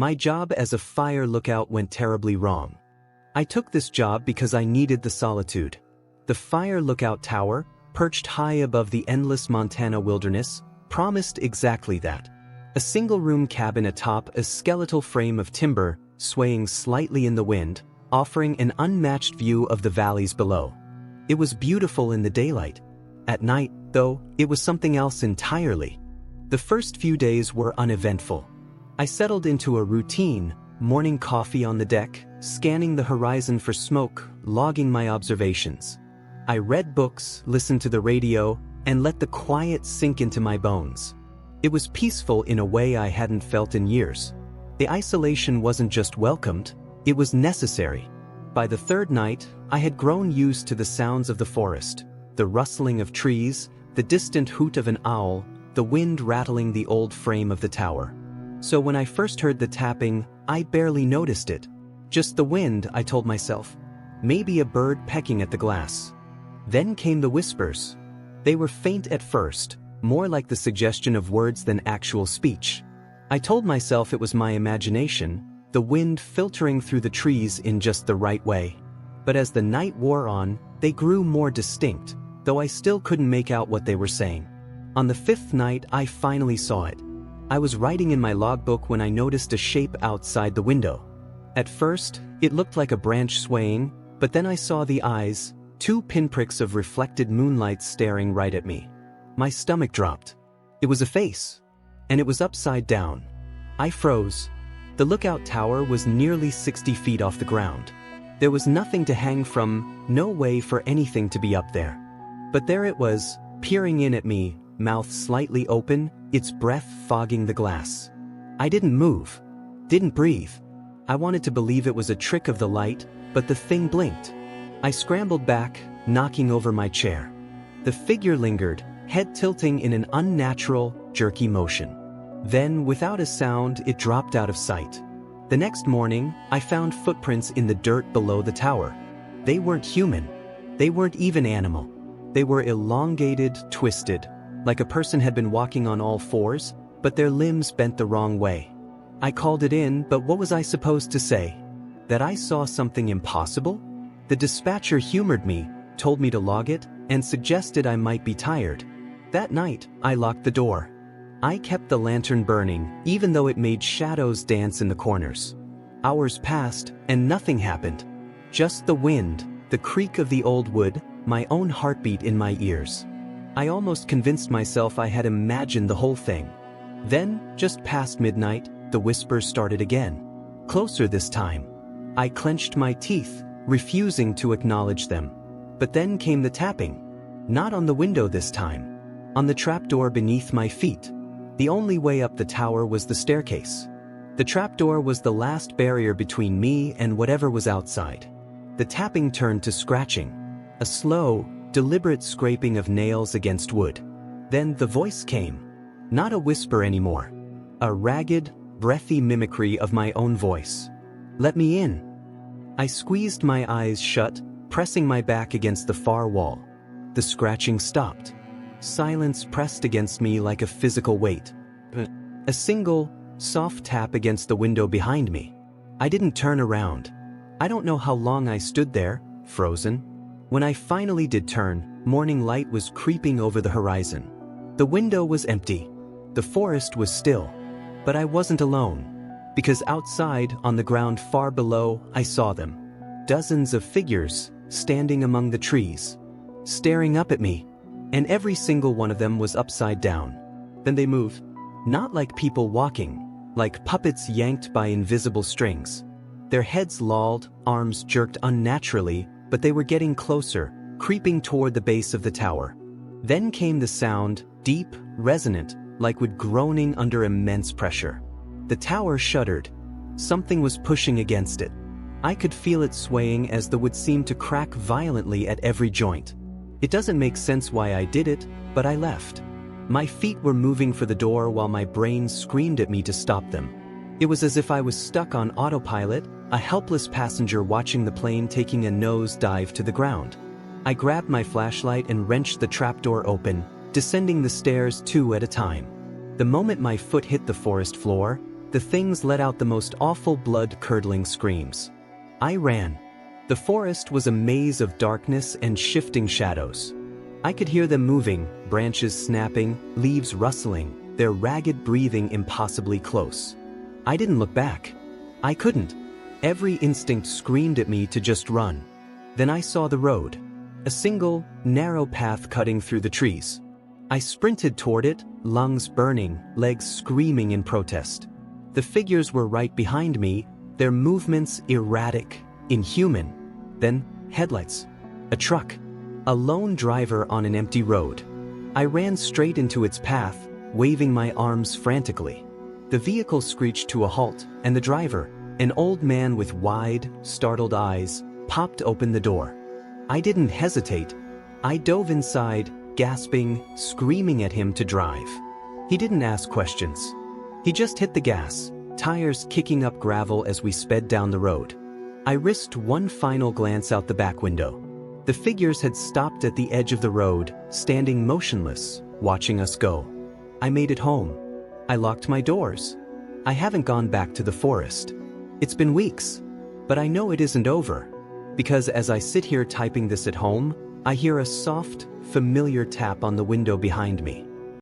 My job as a fire lookout went terribly wrong. I took this job because I needed the solitude. The fire lookout tower, perched high above the endless Montana wilderness, promised exactly that. A single-room cabin atop a skeletal frame of timber, swaying slightly in the wind, offering an unmatched view of the valleys below. It was beautiful in the daylight. At night, though, it was something else entirely. The first few days were uneventful. I settled into a routine, morning coffee on the deck, scanning the horizon for smoke, logging my observations. I read books, listened to the radio, and let the quiet sink into my bones. It was peaceful in a way I hadn't felt in years. The isolation wasn't just welcomed, it was necessary. By the third night, I had grown used to the sounds of the forest, the rustling of trees, the distant hoot of an owl, the wind rattling the old frame of the tower. So when I first heard the tapping, I barely noticed it. Just the wind, I told myself. Maybe a bird pecking at the glass. Then came the whispers. They were faint at first, more like the suggestion of words than actual speech. I told myself it was my imagination, the wind filtering through the trees in just the right way. But as the night wore on, they grew more distinct, though I still couldn't make out what they were saying. On the fifth night, I finally saw it. I was writing in my logbook when I noticed a shape outside the window. At first, it looked like a branch swaying, but then I saw the eyes, two pinpricks of reflected moonlight staring right at me. My stomach dropped. It was a face, and it was upside down. I froze. The lookout tower was nearly 60 feet off the ground. There was nothing to hang from, no way for anything to be up there. But there it was, peering in at me, mouth slightly open, its breath fogging the glass. I didn't move, didn't breathe. I wanted to believe it was a trick of the light, but the thing blinked. I scrambled back, knocking over my chair. The figure lingered, head tilting in an unnatural, jerky motion. Then, without a sound, it dropped out of sight. The next morning, I found footprints in the dirt below the tower. They weren't human. They weren't even animal. They were elongated, twisted, like a person had been walking on all fours, but their limbs bent the wrong way. I called it in, but what was I supposed to say? That I saw something impossible? The dispatcher humored me, told me to log it, and suggested I might be tired. That night, I locked the door. I kept the lantern burning, even though it made shadows dance in the corners. Hours passed, and nothing happened. Just the wind, the creak of the old wood, my own heartbeat in my ears. I almost convinced myself I had imagined the whole thing. Then, just past midnight, the whispers started again. Closer this time. I clenched my teeth, refusing to acknowledge them. But then came the tapping. Not on the window this time. On the trapdoor beneath my feet. The only way up the tower was the staircase. The trapdoor was the last barrier between me and whatever was outside. The tapping turned to scratching. A slow, deliberate scraping of nails against wood. Then the voice came. Not a whisper anymore. A ragged, breathy mimicry of my own voice. Let me in. I squeezed my eyes shut, pressing my back against the far wall. The scratching stopped. Silence pressed against me like a physical weight. A single, soft tap against the window behind me. I didn't turn around. I don't know how long I stood there, frozen. When I finally did turn, morning light was creeping over the horizon. The window was empty. The forest was still. But I wasn't alone. Because outside, on the ground far below, I saw them. Dozens of figures, standing among the trees. Staring up at me. And every single one of them was upside down. Then they moved. Not like people walking, like puppets yanked by invisible strings. Their heads lolled, arms jerked unnaturally, but they were getting closer, creeping toward the base of the tower. Then came the sound, deep, resonant, like wood groaning under immense pressure. The tower shuddered. Something was pushing against it. I could feel it swaying as the wood seemed to crack violently at every joint. It doesn't make sense why I did it, but I left. My feet were moving for the door while my brain screamed at me to stop them. It was as if I was stuck on autopilot, a helpless passenger watching the plane taking a nose dive to the ground. I grabbed my flashlight and wrenched the trapdoor open, descending the stairs 2 at a time. The moment my foot hit the forest floor, The things let out the most awful blood-curdling screams. I ran. The forest was a maze of darkness and shifting shadows. I could hear them moving, branches snapping, leaves rustling, their ragged breathing impossibly close. I didn't look back. I couldn't. Every instinct screamed at me to just run. Then I saw the road. A single, narrow path cutting through the trees. I sprinted toward it, lungs burning, legs screaming in protest. The figures were right behind me, their movements erratic, inhuman. Then, headlights. A truck. A lone driver on an empty road. I ran straight into its path, waving my arms frantically. The vehicle screeched to a halt, and the driver, an old man with wide, startled eyes, popped open the door. I didn't hesitate. I dove inside, gasping, screaming at him to drive. He didn't ask questions. He just hit the gas, tires kicking up gravel as we sped down the road. I risked one final glance out the back window. The figures had stopped at the edge of the road, standing motionless, watching us go. I made it home. I locked my doors. I haven't gone back to the forest. It's been weeks, but I know it isn't over, because as I sit here typing this at home, I hear a soft, familiar tap on the window behind me.